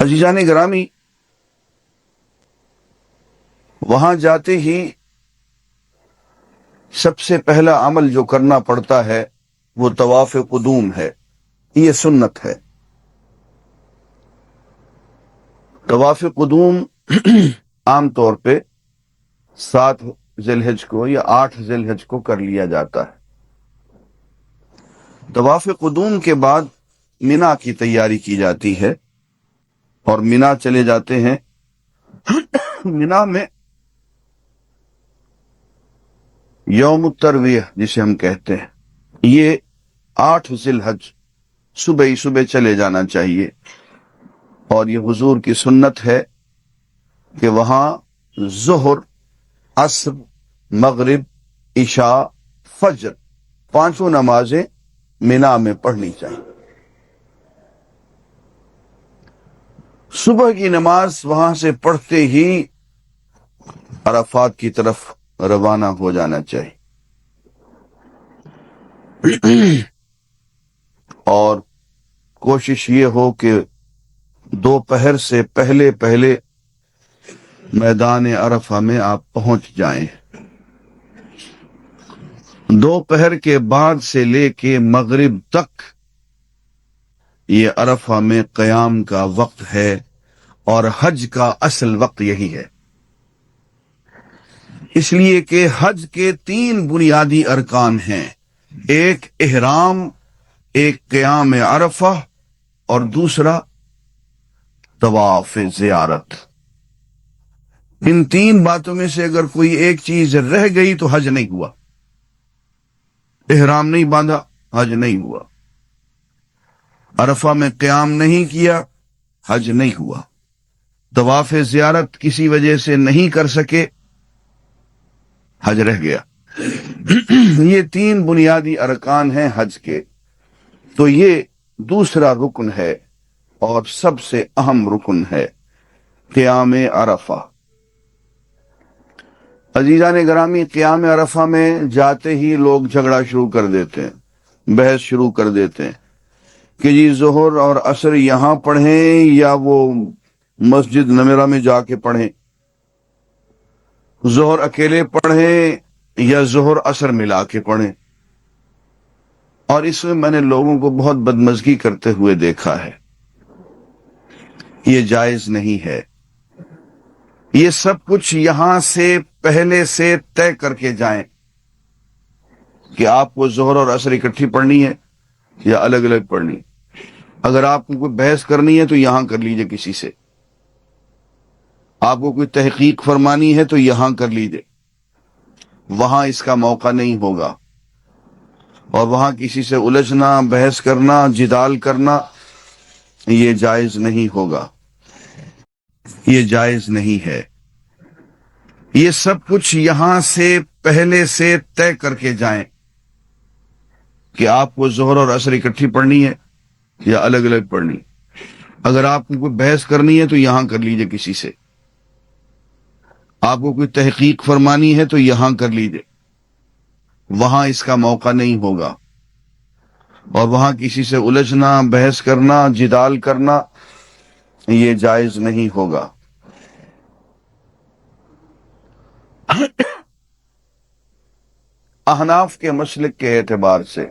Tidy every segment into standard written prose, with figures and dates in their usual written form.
عزیزان گرامی، وہاں جاتے ہی سب سے پہلا عمل جو کرنا پڑتا ہے وہ طواف قدوم ہے۔ یہ سنت ہے۔ طواف قدوم عام طور پہ 7 ذی الحج کو یا 8 ذی الحج کو کر لیا جاتا ہے۔ طواف قدوم کے بعد منا کی تیاری کی جاتی ہے اور منا چلے جاتے ہیں۔ منا میں یوم الترویہ جسے ہم کہتے ہیں، یہ 8 ذی الحج صبح ہی صبح چلے جانا چاہیے، اور یہ حضور کی سنت ہے کہ وہاں ظہر، عصر، مغرب، عشاء، فجر 5 نمازیں منا میں پڑھنی چاہیے۔ صبح کی نماز وہاں سے پڑھتے ہی عرفات کی طرف روانہ ہو جانا چاہیے، اور کوشش یہ ہو کہ دوپہر سے پہلے پہلے میدان عرفہ میں آپ پہنچ جائیں۔ دوپہر کے بعد سے لے کے مغرب تک یہ عرفہ میں قیام کا وقت ہے، اور حج کا اصل وقت یہی ہے، اس لیے کہ حج کے 3 بنیادی ارکان ہیں: ایک احرام، ایک قیام عرفہ، اور دوسرا طواف زیارت۔ ان 3 باتوں میں سے اگر کوئی ایک چیز رہ گئی تو حج نہیں ہوا۔ احرام نہیں باندھا، حج نہیں ہوا۔ عرفہ میں قیام نہیں کیا، حج نہیں ہوا۔ طواف زیارت کسی وجہ سے نہیں کر سکے، حج رہ گیا۔ یہ 3 بنیادی ارکان ہیں حج کے، تو یہ دوسرا رکن ہے اور سب سے اہم رکن ہے، قیام عرفہ۔ عزیزان گرامی، قیام عرفہ میں جاتے ہی لوگ جھگڑا شروع کر دیتے ہیں، بحث شروع کر دیتے ہیں کہ جی ظہر اور عصر یہاں پڑھیں یا وہ مسجد نمیرہ میں جا کے پڑھیں، ظہر اکیلے پڑھیں یا ظہر عصر ملا کے پڑھیں۔ اور اس میں نے لوگوں کو بہت بدمزگی کرتے ہوئے دیکھا ہے۔ یہ جائز نہیں ہے۔ یہ سب کچھ یہاں سے پہلے سے طے کر کے جائیں کہ آپ کو ظہر اور عصر اکٹھی پڑھنی ہے یا الگ الگ پڑھنی ہے۔ اگر آپ کو کوئی بحث کرنی ہے تو یہاں کر لیجئے کسی سے، آپ کو کوئی تحقیق فرمانی ہے تو یہاں کر لیجئے، وہاں اس کا موقع نہیں ہوگا، اور وہاں کسی سے الجھنا، بحث کرنا، جدال کرنا یہ جائز نہیں ہوگا، یہ جائز نہیں ہے۔ یہ سب کچھ یہاں سے پہلے سے طے کر کے جائیں کہ آپ کو ظہر اور عصر اکٹھی پڑھنی ہے یا الگ الگ پڑھنی۔ اگر آپ کو کوئی بحث کرنی ہے تو یہاں کر لیجئے کسی سے، آپ کو کوئی تحقیق فرمانی ہے تو یہاں کر لیجئے، وہاں اس کا موقع نہیں ہوگا، اور وہاں کسی سے الجھنا، بحث کرنا، جدال کرنا یہ جائز نہیں ہوگا۔ احناف کے مسلک کے اعتبار سے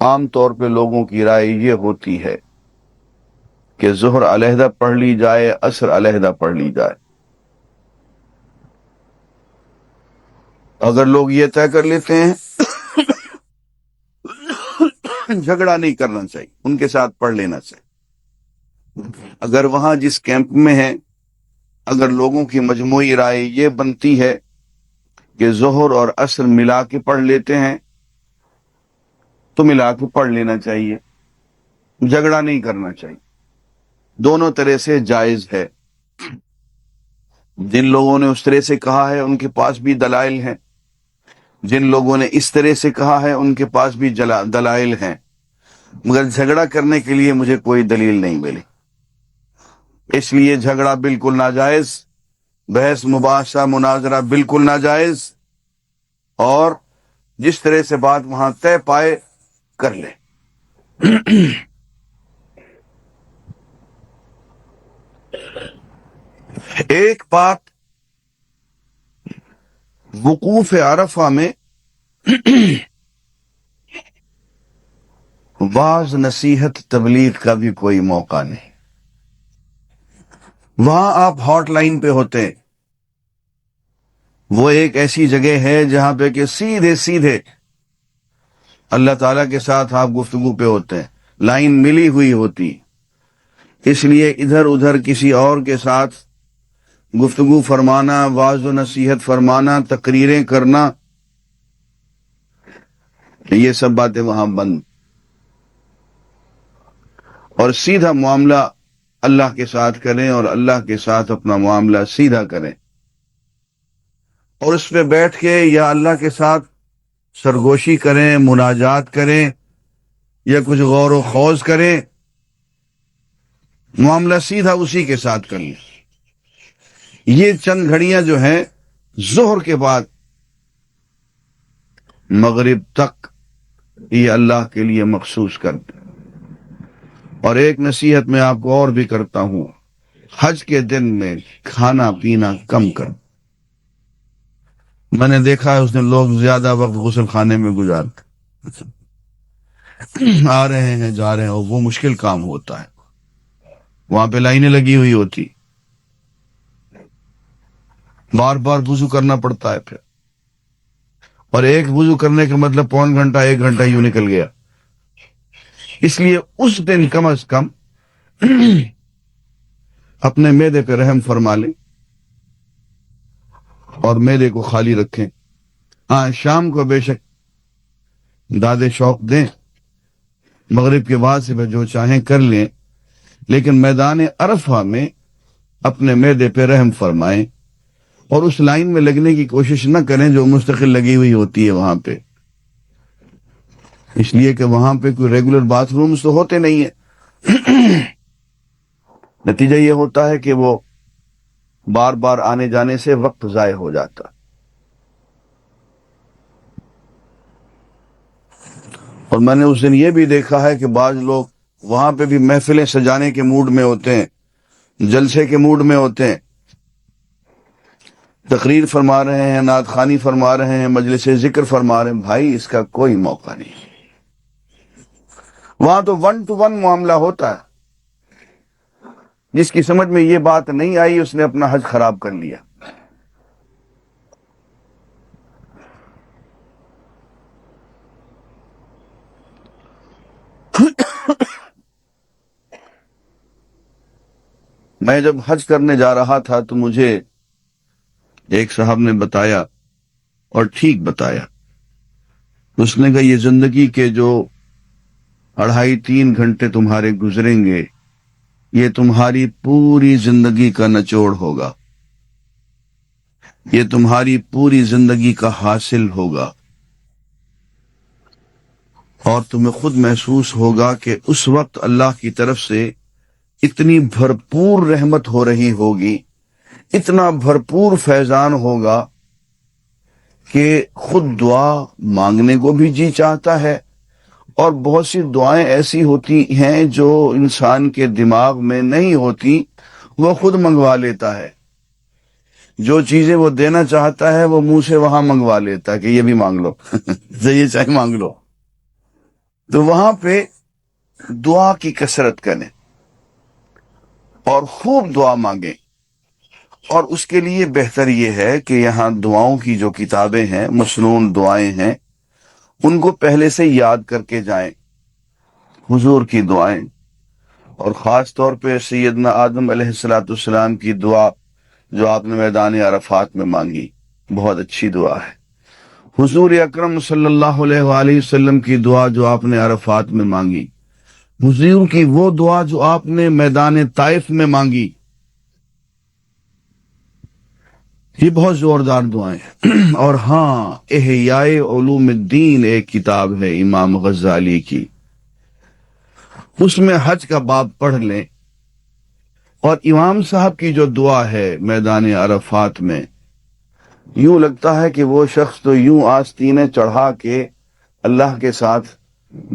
عام طور پہ لوگوں کی رائے یہ ہوتی ہے کہ ظہر علیحدہ پڑھ لی جائے، عصر علیحدہ پڑھ لی جائے۔ اگر لوگ یہ طے کر لیتے ہیں جھگڑا نہیں کرنا چاہیے، ان کے ساتھ پڑھ لینا چاہیے۔ اگر وہاں جس کیمپ میں ہے، اگر لوگوں کی مجموعی رائے یہ بنتی ہے کہ ظہر اور عصر ملا کے پڑھ لیتے ہیں تو ملا کے پڑھ لینا چاہیے، جھگڑا نہیں کرنا چاہیے۔ دونوں طرح سے جائز ہے۔ جن لوگوں نے اس طرح سے کہا ہے ان کے پاس بھی دلائل ہیں، جن لوگوں نے اس طرح سے کہا ہے ان کے پاس بھی دلائل ہیں، مگر جھگڑا کرنے کے لیے مجھے کوئی دلیل نہیں ملی، اس لیے جھگڑا بالکل ناجائز، بحث مباحثہ مناظرہ بالکل ناجائز، اور جس طرح سے بات وہاں طے پائے کر لے۔ ایک بات وقوف عرفہ میں واز نصیحت تبلیغ کا بھی کوئی موقع نہیں. وہاں آپ ہاٹ لائن پہ ہوتے ہیں. وہ ایک ایسی جگہ ہے جہاں پہ کہ سیدھے سیدھے اللہ تعالیٰ کے ساتھ آپ گفتگو پہ ہوتے ہیں. لائن ملی ہوئی ہوتی، اس لیے ادھر ادھر کسی اور کے ساتھ گفتگو فرمانا، واعظ و نصیحت فرمانا، تقریریں کرنا، یہ سب باتیں وہاں بند. اور سیدھا معاملہ اللہ کے ساتھ کریں اور اللہ کے ساتھ اپنا معاملہ سیدھا کریں. اور اس پہ بیٹھ کے یا اللہ کے ساتھ سرگوشی کریں، مناجات کریں یا کچھ غور و خوض کریں، معاملہ سیدھا اسی کے ساتھ کر لیں. یہ چند گھڑیاں جو ہیں ظہر کے بعد مغرب تک یہ اللہ کے لیے مخصوص کر دیں. اور ایک نصیحت میں آپ کو اور بھی کرتا ہوں، حج کے دن میں کھانا پینا کم کر. میں نے دیکھا ہے اس دن لوگ زیادہ وقت غسل خانے میں گزارتے، آ رہے ہیں جا رہے ہیں، اور وہ مشکل کام ہوتا ہے. وہاں پہ لائنیں لگی ہوئی ہوتی، بار بار وضو کرنا پڑتا ہے پھر. اور ایک وضو کرنے کا مطلب پون گھنٹہ 1 گھنٹہ یوں نکل گیا. اس لیے اس دن کم از کم اپنے معدے پہ رحم فرما لیں اور معدے کو خالی رکھیں. ہاں شام کو بے شک داد شوق دیں، مغرب کے بعد سے جو چاہیں کر لیں، لیکن میدان عرفہ میں اپنے معدے پہ رحم فرمائیں اور اس لائن میں لگنے کی کوشش نہ کریں جو مستقل لگی ہوئی ہوتی ہے وہاں پہ. اس لیے کہ وہاں پہ کوئی ریگولر باتھ رومز تو ہوتے نہیں ہیں. نتیجہ یہ ہوتا ہے کہ وہ بار بار آنے جانے سے وقت ضائع ہو جاتا. اور میں نے اس دن یہ بھی دیکھا ہے کہ بعض لوگ وہاں پہ بھی محفلیں سجانے کے موڈ میں ہوتے ہیں، جلسے کے موڈ میں ہوتے ہیں، تقریر فرما رہے ہیں، نعت خوانی فرما رہے ہیں، مجلس ذکر فرما رہے ہیں. بھائی اس کا کوئی موقع نہیں. وہاں تو 1 to 1 معاملہ ہوتا ہے. جس کی سمجھ میں یہ بات نہیں آئی اس نے اپنا حج خراب کر لیا. میں جب حج کرنے جا رہا تھا تو مجھے ایک صاحب نے بتایا اور ٹھیک بتایا. اس نے کہا یہ زندگی کے جو 2.5-3 گھنٹے تمہارے گزریں گے یہ تمہاری پوری زندگی کا نچوڑ ہوگا، یہ تمہاری پوری زندگی کا حاصل ہوگا. اور تمہیں خود محسوس ہوگا کہ اس وقت اللہ کی طرف سے اتنی بھرپور رحمت ہو رہی ہوگی، اتنا بھرپور فیضان ہوگا کہ خود دعا مانگنے کو بھی جی چاہتا ہے. اور بہت سی دعائیں ایسی ہوتی ہیں جو انسان کے دماغ میں نہیں ہوتی، وہ خود منگوا لیتا ہے. جو چیزیں وہ دینا چاہتا ہے وہ منہ سے وہاں منگوا لیتا ہے کہ یہ بھی مانگ لو یہ چاہے مانگ لو. تو وہاں پہ دعا کی کثرت کریں اور خوب دعا مانگیں. اور اس کے لیے بہتر یہ ہے کہ یہاں دعاؤں کی جو کتابیں ہیں، مسنون دعائیں ہیں، ان کو پہلے سے یاد کر کے جائیں. حضور کی دعائیں، اور خاص طور پہ سیدنا آدم علیہ السلام کی دعا جو آپ نے میدان عرفات میں مانگی، بہت اچھی دعا ہے. حضور اکرم صلی اللہ علیہ وآلہ وسلم کی دعا جو آپ نے عرفات میں مانگی، حضور کی وہ دعا جو آپ نے میدان طائف میں مانگی، یہ بہت زوردار دعائیں ہیں. اور ہاں، احیاء علوم الدین ایک کتاب ہے امام غزالی کی، اس میں حج کا باب پڑھ لیں. اور امام صاحب کی جو دعا ہے میدان عرفات میں، یوں لگتا ہے کہ وہ شخص تو یوں آستینیں چڑھا کے اللہ کے ساتھ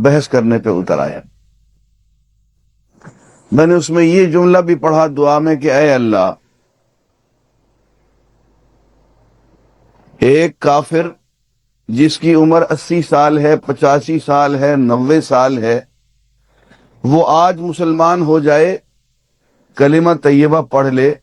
بحث کرنے پہ اتر آیا. میں نے اس میں یہ جملہ بھی پڑھا دعا میں کہ اے اللہ، ایک کافر جس کی عمر 80 سال ہے، 85 سال ہے، 90 سال ہے، وہ آج مسلمان ہو جائے، کلمہ طیبہ پڑھ لے،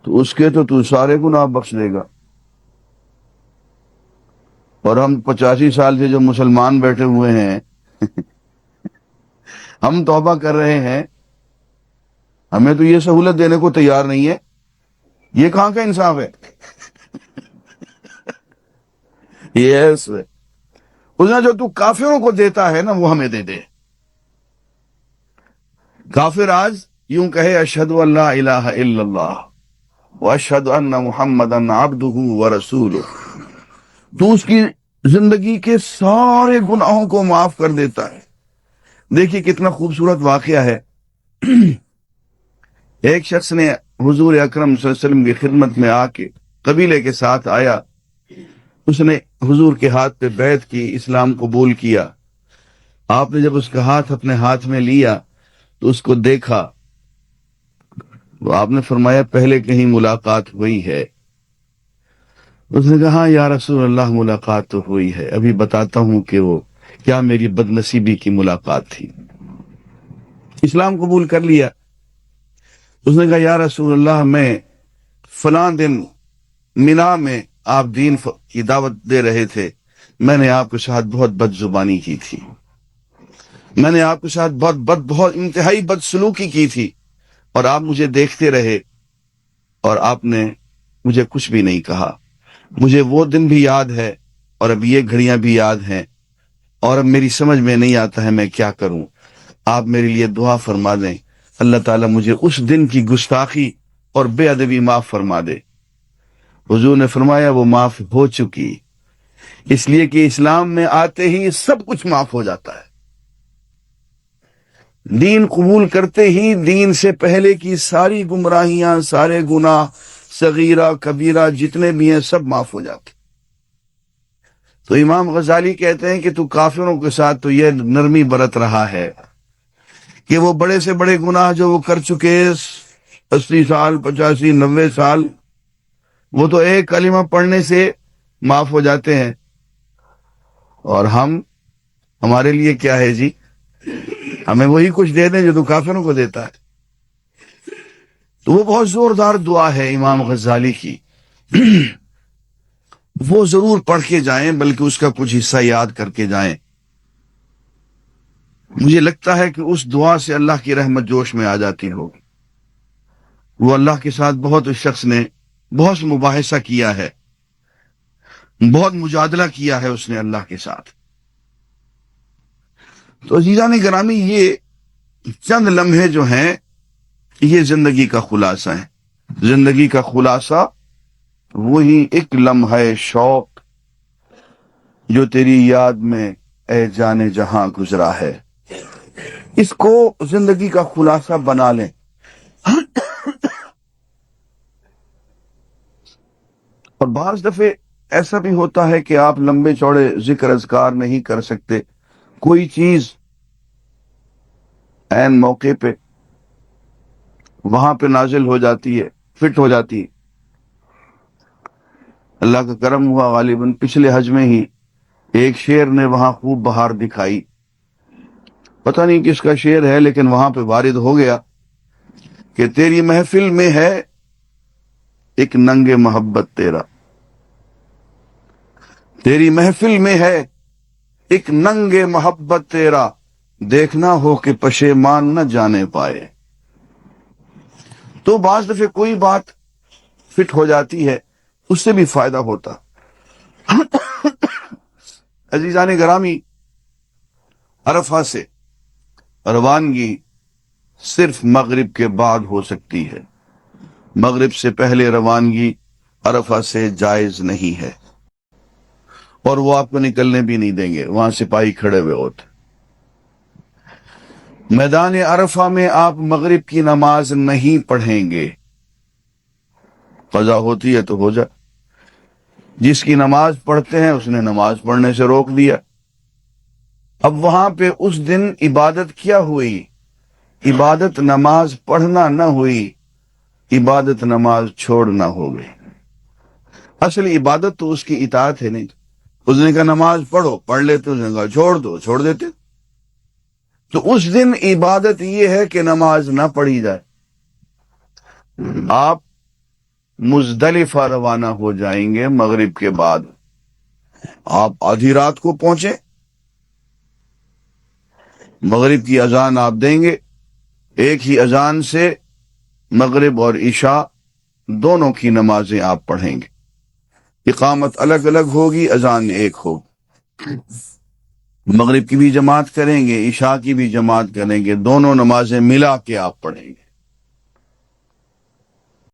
تو اس کے تو سارے گناہ بخش دے گا. اور ہم 85 سال سے جو مسلمان بیٹھے ہوئے ہیں ہم توبہ کر رہے ہیں، ہمیں تو یہ سہولت دینے کو تیار نہیں ہے. یہ کہاں کا انصاف ہے؟ یہ ہے اس میں. اس نے جو تو کافروں کو دیتا ہے نا، وہ ہمیں دے دے. کافر آج یوں کہے اشہد ان لا الہ الا اللہ واشہد ان محمدا عبدہ ورسولہ، تو اس کی زندگی کے سارے گناہوں کو معاف کر دیتا ہے. دیکھیے کتنا خوبصورت واقعہ ہے. ایک شخص نے حضور اکرم صلی اللہ علیہ وسلم کی خدمت میں آ کے قبیلے کے ساتھ آیا. اس نے حضور کے ہاتھ پہ بیعت کی، اسلام قبول کیا. آپ نے جب اس کا ہاتھ اپنے ہاتھ میں لیا تو اس کو دیکھا، تو آپ نے فرمایا پہلے کہیں ملاقات ہوئی ہے؟ اس نے کہا یا رسول اللہ ملاقات تو ہوئی ہے، ابھی بتاتا ہوں کہ وہ کیا میری بد نصیبی کی ملاقات تھی. اسلام قبول کر لیا. اس نے کہا یا رسول اللہ میں فلاں دن مینا میں آپ دین کی دعوت دے رہے تھے، میں نے آپ کے ساتھ بہت بد زبانی کی تھی، میں نے آپ کے ساتھ بہت انتہائی بد سلوکی کی تھی، اور آپ مجھے دیکھتے رہے اور آپ نے مجھے کچھ بھی نہیں کہا. مجھے وہ دن بھی یاد ہے اور اب یہ گھڑیاں بھی یاد ہیں، اور اب میری سمجھ میں نہیں آتا ہے میں کیا کروں. آپ میرے لیے دعا فرما دیں، اللہ تعالیٰ مجھے اس دن کی گستاخی اور بے ادبی معاف فرما دے. حضور نے فرمایا وہ معاف ہو چکی، اس لیے کہ اسلام میں آتے ہی سب کچھ معاف ہو جاتا ہے. دین قبول کرتے ہی دین سے پہلے کی ساری گمراہیاں، سارے گناہ، صغیرہ کبیرہ جتنے بھی ہیں سب معاف ہو جاتے. تو امام غزالی کہتے ہیں کہ تو کافروں کے ساتھ تو یہ نرمی برت رہا ہے کہ وہ بڑے سے بڑے گناہ جو وہ کر چکے 80 سال، 85، 90 سال، وہ تو ایک کلمہ پڑھنے سے معاف ہو جاتے ہیں. اور ہمارے لیے کیا ہے جی؟ ہمیں وہی کچھ دے دیں جو تو کافروں کو دیتا ہے. تو وہ بہت زوردار دعا ہے امام غزالی کی. وہ ضرور پڑھ کے جائیں، بلکہ اس کا کچھ حصہ یاد کر کے جائیں. مجھے لگتا ہے کہ اس دعا سے اللہ کی رحمت جوش میں آ جاتی ہوگی. وہ اللہ کے ساتھ بہت، اس شخص نے بہت مباحثہ کیا ہے، بہت مجادلہ کیا ہے اس نے اللہ کے ساتھ. تو عزیزان گرامی، یہ چند لمحے جو ہیں یہ زندگی کا خلاصہ ہے. زندگی کا خلاصہ وہی ایک لمحہ شوق جو تیری یاد میں اے جانے جہاں گزرا ہے. اس کو زندگی کا خلاصہ بنا لیں. اور بعض دفعے ایسا بھی ہوتا ہے کہ آپ لمبے چوڑے ذکر اذکار نہیں کر سکتے، کوئی چیز عین موقع پہ وہاں پہ نازل ہو جاتی ہے، فٹ ہو جاتی ہے. اللہ کا کرم ہوا غالباً پچھلے حج میں ہی ایک شعر نے وہاں خوب بہار دکھائی. پتہ نہیں کس کا شعر ہے، لیکن وہاں پہ وارد ہو گیا کہ تیری محفل میں ہے ایک ننگ محبت تیرا، تیری محفل میں ہے ایک ننگ محبت تیرا، دیکھنا ہو کہ پشیمان نہ جانے پائے. تو بعض دفعہ کوئی بات فٹ ہو جاتی ہے، اس سے بھی فائدہ ہوتا. عزیزان گرامی، عرفہ سے روانگی صرف مغرب کے بعد ہو سکتی ہے. مغرب سے پہلے روانگی عرفہ سے جائز نہیں ہے، اور وہ آپ کو نکلنے بھی نہیں دیں گے، وہاں سپاہی کھڑے ہوئے ہوتے. میدان عرفہ میں آپ مغرب کی نماز نہیں پڑھیں گے. قضا ہوتی ہے تو ہو جائے. جس کی نماز پڑھتے ہیں اس نے نماز پڑھنے سے روک دیا. اب وہاں پہ اس دن عبادت کیا ہوئی؟ عبادت نماز پڑھنا نہ ہوئی، عبادت نماز چھوڑنا ہو گئی. اصل عبادت تو اس کی اطاعت ہے نہیں. اس نے کہا نماز پڑھو، پڑھ لیتے، اس نے کہا چھوڑ دو، چھوڑ دیتے. تو اس دن عبادت یہ ہے کہ نماز نہ پڑھی جائے. آپ مزدلفہ روانہ ہو جائیں گے مغرب کے بعد. آپ آدھی رات کو پہنچے، مغرب کی اذان آپ دیں گے، ایک ہی اذان سے مغرب اور عشاء دونوں کی نمازیں آپ پڑھیں گے. اقامت الگ الگ ہوگی، اذان ایک ہوگی. مغرب کی بھی جماعت کریں گے، عشاء کی بھی جماعت کریں گے، دونوں نمازیں ملا کے آپ پڑھیں گے.